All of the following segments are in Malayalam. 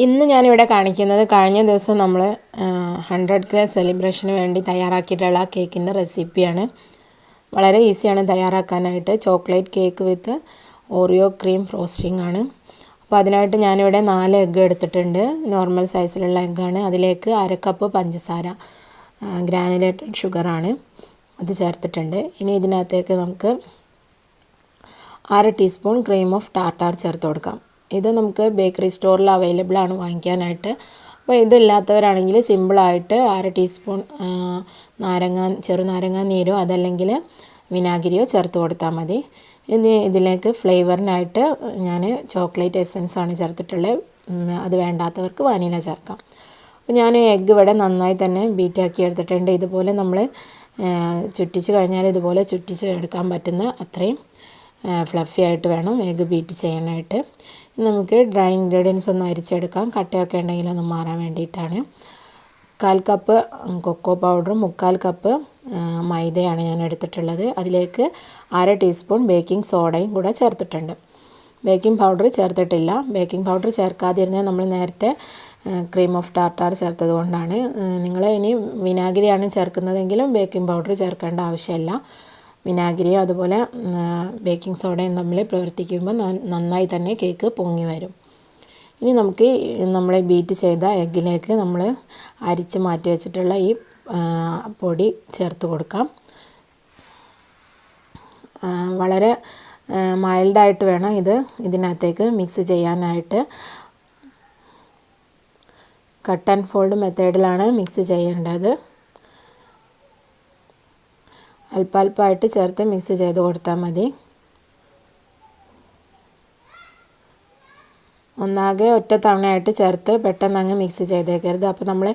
ഇന്ന് ഞാനിവിടെ കാണിക്കുന്നത് കഴിഞ്ഞ ദിവസം നമ്മൾ 100 സെലിബ്രേഷന് വേണ്ടി തയ്യാറാക്കിയിട്ടുള്ള കേക്കിൻ്റെ റെസിപ്പിയാണ്. വളരെ ഈസിയാണ് തയ്യാറാക്കാനായിട്ട്. ചോക്ലേറ്റ് കേക്ക് വിത്ത് ഓറിയോ ക്രീം ഫ്രോസ്റ്റിംഗ് ആണ്. അപ്പോൾ അതിനായിട്ട് ഞാനിവിടെ 4 എഗ്ഗ് എടുത്തിട്ടുണ്ട്. നോർമൽ സൈസിലുള്ള എഗ്ഗാണ്. അതിലേക്ക് 1/2 കപ്പ് പഞ്ചസാര, ഗ്രാനുലേറ്റഡ് ഷുഗറാണ്, അത് ചേർത്തിട്ടുണ്ട്. ഇനി ഇതിനകത്തേക്ക് നമുക്ക് 1/2 ടീസ്പൂൺ ക്രീം ഓഫ് ടാർട്ടാർ ചേർത്ത് കൊടുക്കാം. ഇത് നമുക്ക് ബേക്കറി സ്റ്റോറിൽ അവൈലബിൾ ആണ് വാങ്ങിക്കാനായിട്ട്. അപ്പോൾ ഇതില്ലാത്തവരാണെങ്കിൽ സിമ്പിളായിട്ട് 1/2 ടീസ്പൂൺ ചെറുനാരങ്ങ നീരോ അതല്ലെങ്കിൽ വിനാഗിരിയോ ചേർത്ത് കൊടുത്താൽ മതി. ഇനി ഇതിലേക്ക് ഫ്ലേവറിനായിട്ട് ഞാൻ ചോക്ലേറ്റ് എസൻസ് ആണ് ചേർത്തിട്ടുള്ളത്. അത് വേണ്ടാത്തവർക്ക് വാനില ചേർക്കാം. അപ്പോൾ ഞാൻ എഗ്ഗ് ഇവിടെ നന്നായി തന്നെ ബീറ്റാക്കി എടുത്തിട്ടുണ്ട്. ഇതുപോലെ നമ്മൾ ചുറ്റിച്ച് കഴിഞ്ഞാൽ ഇതുപോലെ ചുറ്റിച്ച് എടുക്കാൻ പറ്റുന്ന അത്രയും ഫ്ലഫി ആയിട്ട് വേണം എഗ്ഗ് ബീറ്റ് ചെയ്യാനായിട്ട്. നമുക്ക് ഡ്രൈ ഇൻഗ്രീഡിയൻസ് ഒന്ന് അരിച്ചെടുക്കാം. കട്ടയൊക്കെ ഉണ്ടെങ്കിൽ ഒന്ന് മാറാൻ വേണ്ടിയിട്ടാണ്. 1/4 കപ്പ് കൊക്കോ പൗഡറും 3/4 കപ്പ് മൈദയാണ് ഞാൻ എടുത്തിട്ടുള്ളത്. അതിലേക്ക് 1/2 ടീസ്പൂൺ ബേക്കിംഗ് സോഡയും കൂടെ ചേർത്തിട്ടുണ്ട്. ബേക്കിംഗ് പൗഡർ ചേർത്തിട്ടില്ല. ബേക്കിംഗ് പൗഡർ ചേർക്കാതിരുന്നാൽ നമ്മൾ നേരത്തെ ക്രീം ഓഫ് ടാർട്ടാർ ചേർത്തത് കൊണ്ടാണ്. നിങ്ങൾ ഇനി വിനാഗിരിയാണ് ചേർക്കുന്നതെങ്കിലും ബേക്കിംഗ് പൗഡർ ചേർക്കേണ്ട ആവശ്യമില്ല. വിനാഗിരിയും അതുപോലെ ബേക്കിംഗ് സോഡയും തമ്മിൽ പ്രവർത്തിക്കുമ്പോൾ നന്നായി തന്നെ കേക്ക് പൊങ്ങി വരും. ഇനി നമുക്ക് നമ്മൾ ബീറ്റ് ചെയ്ത എഗ്ഗിലേക്ക് നമ്മൾ അരിച്ച് മാറ്റി വെച്ചിട്ടുള്ള ഈ പൊടി ചേർത്ത് കൊടുക്കാം. വളരെ മൈൽഡായിട്ട് വേണം ഇതിനകത്തേക്ക് മിക്സ് ചെയ്യാനായിട്ട്. കട്ട് ആൻഡ് ഫോൾഡ് മെത്തേഡിലാണ് മിക്സ് ചെയ്യേണ്ടത്. അല്പാൽപ്പമായിട്ട് ചേർത്ത് മിക്സ് ചെയ്ത് കൊടുത്താൽ മതി. ഒന്നാകെ ഒറ്റ തവണയായിട്ട് ചേർത്ത് പെട്ടെന്ന് അങ്ങ് മിക്സ് ചെയ്തേക്കരുത്. അപ്പോൾ നമ്മൾ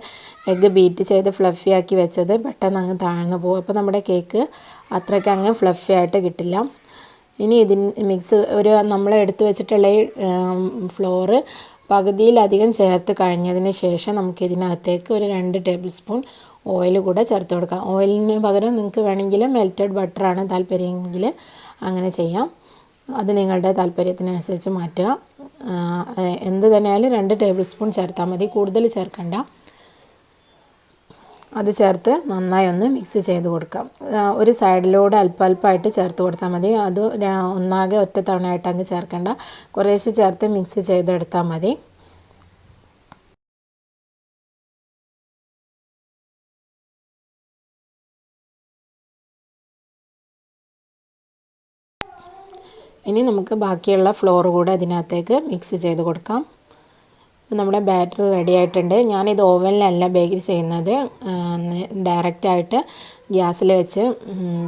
എഗ്ഗ് ബീറ്റ് ചെയ്ത് ഫ്ലഫി ആക്കി വെച്ചത് പെട്ടെന്ന് അങ്ങ് താഴ്ന്നു പോകും. അപ്പോൾ നമ്മുടെ കേക്ക് അത്രയ്ക്ക് അങ്ങ് ഫ്ലഫി ആയിട്ട് കിട്ടില്ല. ഇനി മിക്സ് നമ്മൾ എടുത്ത് വെച്ചിട്ടുള്ള ഈ ഫ്ലോറ് പകുതിയിലധികം ചേർത്ത് കഴിഞ്ഞതിന് ശേഷം നമുക്കിതിനകത്തേക്ക് ഒരു 2 ടേബിൾ സ്പൂൺ ഓയിൽ കൂടെ ചേർത്ത് കൊടുക്കാം. ഓയിലിന് പകരം നിങ്ങൾക്ക് വേണമെങ്കിൽ മെൽറ്റഡ് ബട്ടറാണ് താല്പര്യമെങ്കിൽ അങ്ങനെ ചെയ്യാം. അത് നിങ്ങളുടെ താല്പര്യത്തിനനുസരിച്ച് മാറ്റുക. എന്ത് തന്നെയായാലും 2 ടേബിൾ സ്പൂൺ ചേർത്താൽ മതി, കൂടുതൽ ചേർക്കണ്ട. അത് ചേർത്ത് നന്നായി ഒന്ന് മിക്സ് ചെയ്ത് കൊടുക്കാം. ഒരു സൈഡിലൂടെ അല്പാൽപ്പമായിട്ട് ചേർത്ത് കൊടുത്താൽ മതി. അത് ഒന്നാകെ ഒറ്റ തവണയായിട്ട് അങ്ങ് ചേർക്കണ്ട. കുറേശ്ശെ ചേർത്ത് മിക്സ് ചെയ്തെടുത്താൽ മതി. ഇനി നമുക്ക് ബാക്കിയുള്ള ഫ്ലോർ കൂടെ അതിനകത്തേക്ക് മിക്സ് ചെയ്ത് കൊടുക്കാം. നമ്മുടെ ബാറ്റർ റെഡി ആയിട്ടുണ്ട്. ഞാനിത് ഓവനിലല്ല ബേക്ക് ചെയ്യുന്നത്, ഡയറക്റ്റായിട്ട് ഗ്യാസിൽ വെച്ച്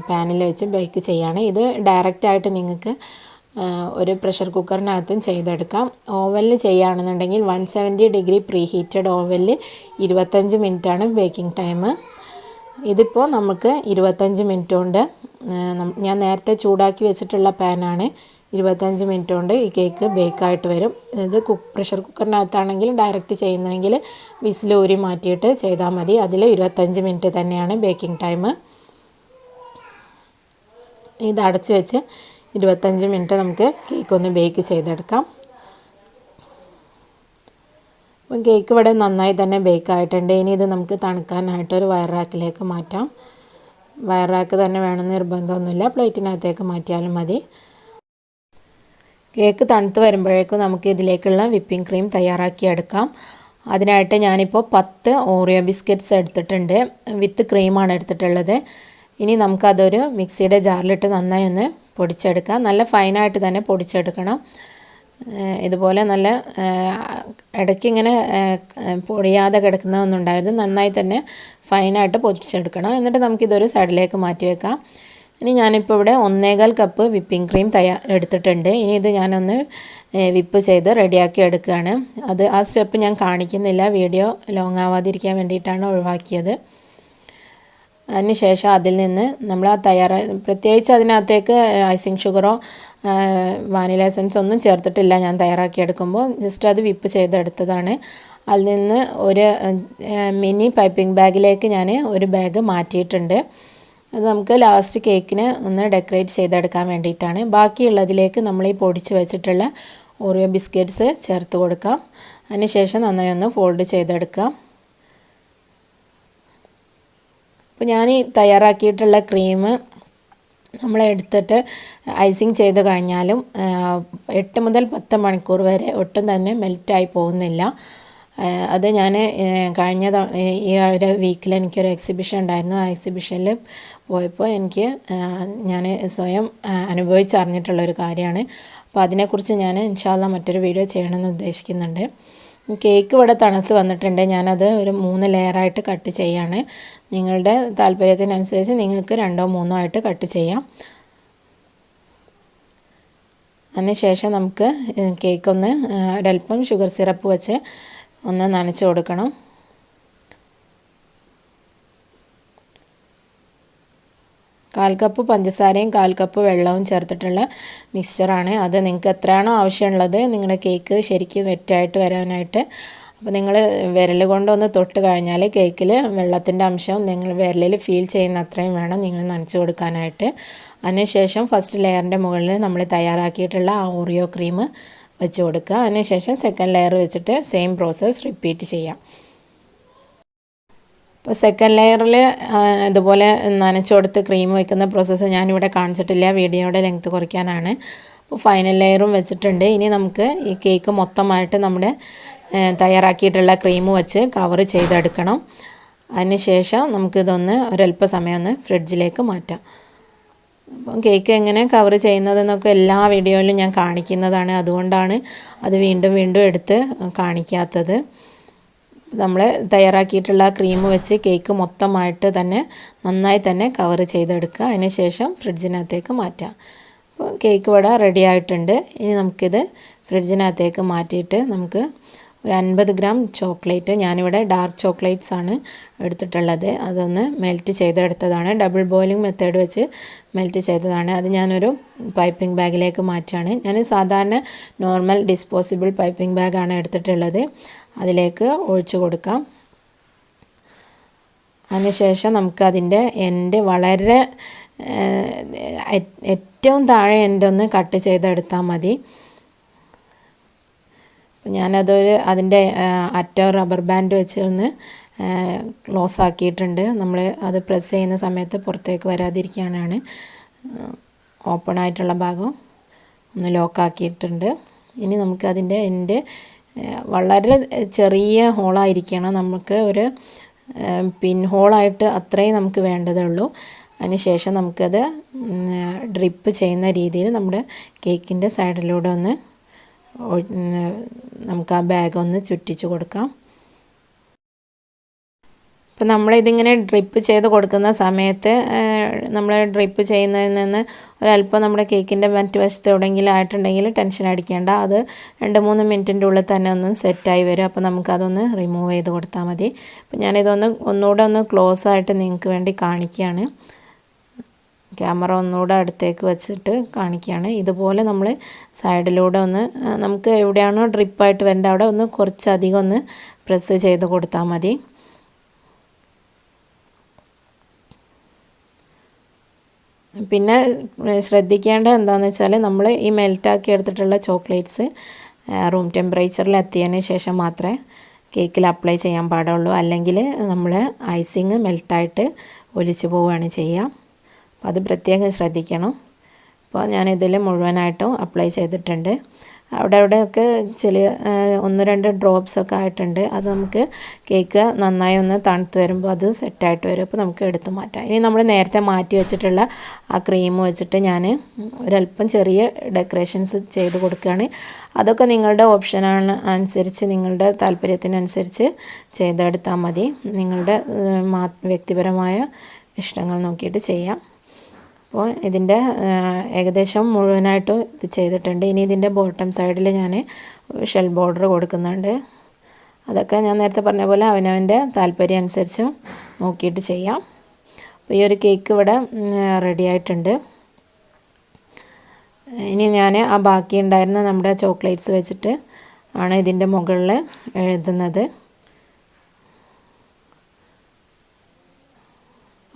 പാനിൽ വെച്ച് ബേക്ക് ചെയ്യാണ്. ഇത് ഡയറക്റ്റായിട്ട് നിങ്ങൾക്ക് ഒരു പ്രഷർ കുക്കറിനകത്തും ചെയ്തെടുക്കാം. ഓവനിൽ ചെയ്യുകയാണെന്നുണ്ടെങ്കിൽ 170 ഡിഗ്രി പ്രീ ഹീറ്റഡ് ഓവനിൽ 25 മിനിറ്റാണ് ബേക്കിംഗ് ടൈം. ഇതിപ്പോൾ നമുക്ക് 25 മിനിറ്റ് കൊണ്ട്, ഞാൻ നേരത്തെ ചൂടാക്കി വെച്ചിട്ടുള്ള പാനാണ്, 25 മിനിറ്റ് കൊണ്ട് ഈ കേക്ക് ബേക്കായിട്ട് വരും. ഇത് പ്രഷർ കുക്കറിനകത്താണെങ്കിൽ ഡയറക്റ്റ് ചെയ്യുന്നതെങ്കിൽ വിസിൽ ഊരി മാറ്റിയിട്ട് ചെയ്താൽ മതി. അതിൽ 25 മിനിറ്റ് തന്നെയാണ് ബേക്കിംഗ് ടൈം. ഇത് അടച്ചു വെച്ച് 25 മിനിറ്റ് നമുക്ക് കേക്കൊന്ന് ബേക്ക് ചെയ്തെടുക്കാം. അപ്പം കേക്ക് ഇവിടെ നന്നായി തന്നെ ബേക്കായിട്ടുണ്ട്. ഇനി ഇത് നമുക്ക് തണുക്കാനായിട്ടൊരു വയർ റാക്കിലേക്ക് മാറ്റാം. വയർ റാക്ക് തന്നെ വേണമെന്ന് നിർബന്ധമൊന്നുമില്ല, പ്ലേറ്റിനകത്തേക്ക് മാറ്റിയാലും മതി. കേക്ക് തണുത്ത് വരുമ്പോഴേക്കും നമുക്ക് ഇതിലേക്കുള്ള വിപ്പിംഗ് ക്രീം തയ്യാറാക്കി എടുക്കാം. അതിനായിട്ട് ഞാനിപ്പോൾ 10 ഓറിയോ ബിസ്ക്കറ്റ്സ് എടുത്തിട്ടുണ്ട്. വിത്ത് ക്രീമാണ് എടുത്തിട്ടുള്ളത്. ഇനി നമുക്കതൊരു മിക്സിയുടെ ജാറിലിട്ട് നന്നായി ഒന്ന് പൊടിച്ചെടുക്കാം. നല്ല ഫൈനായിട്ട് തന്നെ പൊടിച്ചെടുക്കണം. ഇതുപോലെ നല്ല ഇടയ്ക്ക് ഇങ്ങനെ പൊടിയാതെ കിടക്കുന്നതൊന്നും ഉണ്ടായത് നന്നായി തന്നെ ഫൈനായിട്ട് പൊടിച്ചെടുക്കണം. എന്നിട്ട് നമുക്കിതൊരു സൈഡിലേക്ക് മാറ്റി വെക്കാം. ഇനി ഞാനിപ്പോൾ ഇവിടെ 1.25 കപ്പ് വിപ്പിംഗ് ക്രീം എടുത്തിട്ടുണ്ട്. ഇനി ഇത് ഞാനൊന്ന് വിപ്പ് ചെയ്ത് റെഡിയാക്കി എടുക്കുകയാണ്. ആ സ്റ്റെപ്പ് ഞാൻ കാണിക്കുന്നില്ല, വീഡിയോ ലോങ് ആവാതിരിക്കാൻ വേണ്ടിയിട്ടാണ് ഒഴിവാക്കിയത്. അതിനുശേഷം അതിൽ നിന്ന് നമ്മൾ പ്രത്യേകിച്ച് അതിനകത്തേക്ക് ഐസിങ് ഷുഗറോ വാനില എസൻസ് ഒന്നും ചേർത്തിട്ടില്ല. ഞാൻ തയ്യാറാക്കിയെടുക്കുമ്പോൾ ജസ്റ്റ് അത് വിപ്പ് ചെയ്തെടുത്തതാണ്. അതിൽ നിന്ന് ഒരു മിനി പൈപ്പിംഗ് ബാഗിലേക്ക് ഞാൻ ഒരു ബാഗ് മാറ്റിയിട്ടുണ്ട്. അത് നമുക്ക് ലാസ്റ്റ് കേക്കിന് ഒന്ന് ഡെക്കറേറ്റ് ചെയ്തെടുക്കാൻ വേണ്ടിയിട്ടാണ്. ബാക്കിയുള്ളതിലേക്ക് നമ്മൾ ഈ പൊടിച്ച് വെച്ചിട്ടുള്ള ഓറിയോ ബിസ്ക്കറ്റ്സ് ചേർത്ത് കൊടുക്കാം. അതിനുശേഷം നന്നായി ഒന്ന് ഫോൾഡ് ചെയ്തെടുക്കുക. അപ്പോൾ ഞാൻ ഈ തയ്യാറാക്കിയിട്ടുള്ള ക്രീം നമ്മൾ എടുത്തിട്ട് ഐസിങ് ചെയ്ത് കഴിഞ്ഞാലും 8 മുതൽ 10 മണിക്കൂർ വരെ ഒട്ടും തന്നെ മെൽറ്റായി പോകുന്നില്ല. അത് ഞാൻ കഴിഞ്ഞ ഈ ഒരു വീക്കിൽ എനിക്കൊരു എക്സിബിഷൻ ഉണ്ടായിരുന്നു. ആ എക്സിബിഷനിൽ പോയപ്പോൾ ഞാൻ സ്വയം അനുഭവിച്ചറിഞ്ഞിട്ടുള്ളൊരു കാര്യമാണ്. അപ്പോൾ അതിനെക്കുറിച്ച് ഞാൻ ഇൻഷാ അല്ലാഹ് മറ്റൊരു വീഡിയോ ചെയ്യണമെന്ന് ഉദ്ദേശിക്കുന്നുണ്ട്. കേക്ക് ഇവിടെ തണുത്ത് വന്നിട്ടുണ്ട്. ഞാനത് ഒരു 3 ലെയറായിട്ട് കട്ട് ചെയ്യാണ്. നിങ്ങളുടെ താല്പര്യത്തിനനുസരിച്ച് നിങ്ങൾക്ക് 2ഓ 3ഓ ആയിട്ട് കട്ട് ചെയ്യാം. അതിനുശേഷം നമുക്ക് കേക്കൊന്ന് ഒരല്പം ഷുഗർ സിറപ്പ് വെച്ച് ഒന്ന് നനച്ച് കൊടുക്കണം. കാൽ കപ്പ് പഞ്ചസാരയും 1/4 കപ്പ് വെള്ളവും ചേർത്തിട്ടുള്ള മിക്സ്ചറാണ്. അത് നിങ്ങൾക്ക് എത്രയാണോ ആവശ്യമുള്ളത് നിങ്ങളുടെ കേക്ക് ശരിക്കും വെറ്റായിട്ട് വരാനായിട്ട്. അപ്പോൾ നിങ്ങൾ വിരൽ കൊണ്ടൊന്ന് തൊട്ട് കഴിഞ്ഞാൽ കേക്കിൽ വെള്ളത്തിൻ്റെ അംശം നിങ്ങൾ വിരലിൽ ഫീൽ ചെയ്യുന്ന അത്രയും വേണം നിങ്ങൾ നനച്ച് കൊടുക്കാനായിട്ട്. അതിനുശേഷം ഫസ്റ്റ് ലെയറിൻ്റെ മുകളിൽ നമ്മൾ തയ്യാറാക്കിയിട്ടുള്ള ആ ഓറിയോ ക്രീം വെച്ച് കൊടുക്കുക. അതിനുശേഷം സെക്കൻഡ് ലെയർ വെച്ചിട്ട് സെയിം പ്രോസസ്സ് റിപ്പീറ്റ് ചെയ്യാം. അപ്പോൾ സെക്കൻഡ് ലെയറിൽ ഇതുപോലെ നനച്ച് കൊടുത്ത് ക്രീം വയ്ക്കുന്ന പ്രോസസ്സ് ഞാനിവിടെ കാണിച്ചിട്ടില്ല, വീഡിയോയുടെ ലെങ്ത്ത് കുറയ്ക്കാനാണ്. അപ്പോൾ ഫൈനൽ ലെയറും വെച്ചിട്ടുണ്ട്. ഇനി നമുക്ക് ഈ കേക്ക് മൊത്തമായിട്ട് നമ്മുടെ തയ്യാറാക്കിയിട്ടുള്ള ക്രീം വെച്ച് കവർ ചെയ്തെടുക്കണം. അതിനുശേഷം നമുക്കിതൊന്ന് ഒരല്പ സമയം ഒന്ന് ഫ്രിഡ്ജിലേക്ക് മാറ്റാം. അപ്പം കേക്ക് എങ്ങനെ കവർ ചെയ്യുന്നതെന്നൊക്കെ എല്ലാ വീഡിയോയിലും ഞാൻ കാണിക്കുന്നതാണ്. അതുകൊണ്ടാണ് അത് വീണ്ടും വീണ്ടും എടുത്ത് കാണിക്കാത്തത്. നമ്മൾ തയ്യാറാക്കിയിട്ടുള്ള ക്രീം വെച്ച് കേക്ക് മൊത്തമായിട്ട് തന്നെ നന്നായി തന്നെ കവർ ചെയ്തെടുക്കുക. അതിനുശേഷം ഫ്രിഡ്ജിനകത്തേക്ക് മാറ്റാം. അപ്പോൾ കേക്ക് ഇവിടെ റെഡി ആയിട്ടുണ്ട്. ഇനി നമുക്കിത് ഫ്രിഡ്ജിനകത്തേക്ക് മാറ്റിയിട്ട് നമുക്ക് ഒരു 50 ഗ്രാം ചോക്ലേറ്റ്, ഞാനിവിടെ ഡാർക്ക് ചോക്ലേറ്റ്സ് ആണ് എടുത്തിട്ടുള്ളത്, അതൊന്ന് മെൽറ്റ് ചെയ്തെടുത്തതാണ്. ഡബിൾ ബോയിലിംഗ് മെത്തേഡ് വെച്ച് മെൽറ്റ് ചെയ്തതാണ്. അത് ഞാനൊരു പൈപ്പിംഗ് ബാഗിലേക്ക് മാറ്റുകയാണ്. ഞാൻ സാധാരണ നോർമൽ ഡിസ്പോസിബിൾ പൈപ്പിംഗ് ബാഗാണ് എടുത്തിട്ടുള്ളത്. അതിലേക്ക് ഒഴിച്ചു കൊടുക്കാം. അതിനുശേഷം നമുക്കതിൻ്റെ എൻഡ് വളരെ ഏറ്റവും താഴെ എൻഡ് ഒന്ന് കട്ട് ചെയ്തെടുത്താൽ മതി. അതിൻ്റെ അറ്റം റബ്ബർ ബാൻഡ് വെച്ച് ഒന്ന് ക്ലോസ് ആക്കിയിട്ടുണ്ട്. നമ്മൾ അത് പ്രസ് ചെയ്യുന്ന സമയത്ത് പുറത്തേക്ക് വരാതിരിക്കാനാണ്. ഓപ്പൺ ആയിട്ടുള്ള ഭാഗം ഒന്ന് ലോക്കാക്കിയിട്ടുണ്ട്. ഇനി നമുക്കതിൻ്റെ എൻഡ് വളരെ ചെറിയ ഹോളായിരിക്കണം. നമുക്ക് ഒരു പിൻ ഹോളായിട്ട് അത്രയും നമുക്ക് വേണ്ടതുള്ളൂ. അതിനുശേഷം നമുക്കത് ഡ്രിപ്പ് ചെയ്യുന്ന രീതിയിൽ നമ്മുടെ കേക്കിൻ്റെ സൈഡിലൂടെ ഒന്ന് നമുക്ക് ആ ബാഗ് ഒന്ന് ചുറ്റിച്ച് കൊടുക്കാം. അപ്പോൾ നമ്മളിതിങ്ങനെ ഡ്രിപ്പ് ചെയ്ത് കൊടുക്കുന്ന സമയത്ത് നമ്മൾ ഡ്രിപ്പ് ചെയ്യുന്നതിൽ നിന്ന് ഒരല്പം നമ്മുടെ കേക്കിൻ്റെ മറ്റ് വശത്ത് എവിടെയെങ്കിലും ആയിട്ടുണ്ടെങ്കിൽ ടെൻഷൻ അടിക്കേണ്ട. അത് 2-3 മിനിറ്റിൻ്റെ ഉള്ളിൽ തന്നെ ഒന്ന് സെറ്റായി വരും. അപ്പോൾ നമുക്കതൊന്ന് റിമൂവ് ചെയ്ത് കൊടുത്താൽ മതി. അപ്പോൾ ഒന്നുകൂടെ ഒന്ന് ക്ലോസ് ആയിട്ട് നിങ്ങൾക്ക് വേണ്ടി കാണിക്കുകയാണ്. ക്യാമറ ഒന്നുകൂടെ അടുത്തേക്ക് വെച്ചിട്ട് കാണിക്കുകയാണ്. ഇതുപോലെ നമ്മൾ സൈഡിലൂടെ ഒന്ന് നമുക്ക് എവിടെയാണോ ഡ്രിപ്പായിട്ട് വരേണ്ടത് അവിടെ ഒന്ന് കുറച്ചധികം ഒന്ന് പ്രസ് ചെയ്ത് കൊടുത്താൽ മതി. പിന്നെ ശ്രദ്ധിക്കേണ്ടത് എന്താണെന്ന് വെച്ചാൽ നമ്മൾ ഈ മെൽറ്റാക്കി എടുത്തിട്ടുള്ള ചോക്ലേറ്റ്സ് റൂം ടെമ്പറേച്ചറിൽ എത്തിയതിന് ശേഷം മാത്രമേ കേക്കിൽ അപ്ലൈ ചെയ്യാൻ പാടുള്ളൂ. അല്ലെങ്കിൽ നമ്മൾ ഐസിങ് മെൽറ്റായിട്ട് ഒലിച്ചു പോവുകയാണ് ചെയ്യുക. അപ്പോൾ അത് പ്രത്യേകം ശ്രദ്ധിക്കണം. അപ്പോൾ ഞാനിതിൽ മുഴുവനായിട്ടും അപ്ലൈ ചെയ്തിട്ടുണ്ട്. അവിടെയൊക്കെ 1-2 ഡ്രോപ്സൊക്കെ ആയിട്ടുണ്ട്. അത് നമുക്ക് കേക്ക് നന്നായി ഒന്ന് തണുത്ത് വരുമ്പോൾ അത് സെറ്റായിട്ട് വരും. അപ്പോൾ നമുക്ക് എടുത്ത് മാറ്റാം. ഇനി നമ്മൾ നേരത്തെ മാറ്റി വെച്ചിട്ടുള്ള ആ ക്രീം വെച്ചിട്ട് ഞാൻ ഒരല്പം ചെറിയ ഡെക്കറേഷൻസ് ചെയ്ത് കൊടുക്കുകയാണ്. അതൊക്കെ നിങ്ങളുടെ ഓപ്ഷനാണ് അനുസരിച്ച് നിങ്ങളുടെ താല്പര്യത്തിനനുസരിച്ച് ചെയ്തെടുത്താൽ മതി. നിങ്ങളുടെ വ്യക്തിപരമായ ഇഷ്ടങ്ങൾ നോക്കിയിട്ട് ചെയ്യാം. അപ്പോൾ ഇതിൻ്റെ ഏകദേശം മുഴുവനായിട്ടും ഇത് ചെയ്തിട്ടുണ്ട്. ഇനി ഇതിൻ്റെ ബോട്ടം സൈഡിൽ ഞാൻ ഷെൽ ബോർഡർ കൊടുക്കുന്നുണ്ട്. അതൊക്കെ ഞാൻ നേരത്തെ പറഞ്ഞ പോലെ അവനവൻ്റെ താല്പര്യം അനുസരിച്ചും നോക്കിയിട്ട് ചെയ്യാം. അപ്പോൾ ഈ ഒരു കേക്ക് ഇവിടെ റെഡി ആയിട്ടുണ്ട്. ഇനി ഞാൻ ആ ബാക്കി ഉണ്ടായിരുന്ന നമ്മുടെ ചോക്ലേറ്റ്സ് വെച്ചിട്ട് ആണ് ഇതിൻ്റെ മുകളിൽ എഴുതുന്നത്.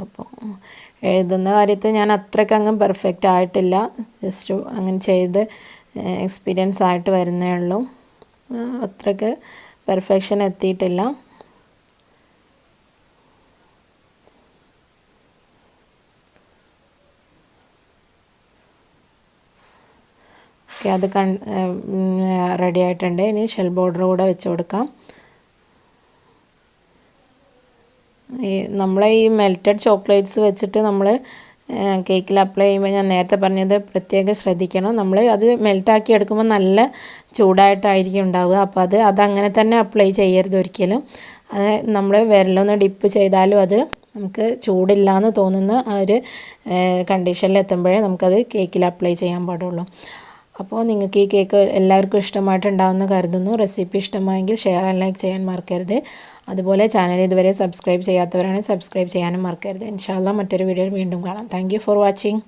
അപ്പോൾ എഴുതുന്ന കാര്യത്തിൽ ഞാൻ അത്രയ്ക്കങ്ങ് പെർഫെക്റ്റ് ആയിട്ടില്ല. അങ്ങനെ ചെയ്ത് എക്സ്പീരിയൻസ് ആയിട്ട് വരുന്നേ ഉള്ളൂ. അത്രയ്ക്ക് പെർഫെക്ഷൻ എത്തിയിട്ടില്ല. ഓക്കെ, അത് റെഡി ആയിട്ടുണ്ട്. ഇനി ഷെൽ ബോർഡർ കൂടെ വെച്ച് കൊടുക്കാം. നമ്മളെ ഈ മെൽറ്റഡ് ചോക്ലേറ്റ്സ് വെച്ചിട്ട് നമ്മൾ കേക്കിൽ അപ്ലൈ ചെയ്യുമ്പോൾ ഞാൻ നേരത്തെ പറഞ്ഞത് പ്രത്യേകം ശ്രദ്ധിക്കണം. നമ്മൾ അത് മെൽറ്റാക്കി എടുക്കുമ്പോൾ നല്ല ചൂടായിട്ടായിരിക്കും ഉണ്ടാവുക. അപ്പോൾ അതങ്ങനെ തന്നെ അപ്ലൈ ചെയ്യരുത് ഒരിക്കലും. അത് നമ്മൾ വിരലൊന്ന് ഡിപ്പ് ചെയ്താലും അത് നമുക്ക് ചൂടില്ലാന്ന് തോന്നുന്ന ആ ഒരു കണ്ടീഷനിൽ എത്തുമ്പോഴേ നമുക്കത് കേക്കിൽ അപ്ലൈ ചെയ്യാൻ പാടുള്ളൂ. അപ്പോൾ നിങ്ങൾക്ക് ഈ കേക്ക് എല്ലാവർക്കും ഇഷ്ടമായിട്ടുണ്ടാവുമെന്ന് കരുതുന്നു. റെസിപ്പി ഇഷ്ടമായെങ്കിൽ ഷെയർ ആൻഡ് ലൈക്ക് ചെയ്യാൻ മറക്കരുത്. അതുപോലെ ചാനൽ ഇതുവരെ സബ്സ്ക്രൈബ് ചെയ്യാത്തവരാണെങ്കിൽ സബ്സ്ക്രൈബ് ചെയ്യാനും മറക്കരുത്. ഇൻഷാ അല്ലാഹ് മറ്റൊരു വീഡിയോയിൽ വീണ്ടും കാണാം. Thank you for watching.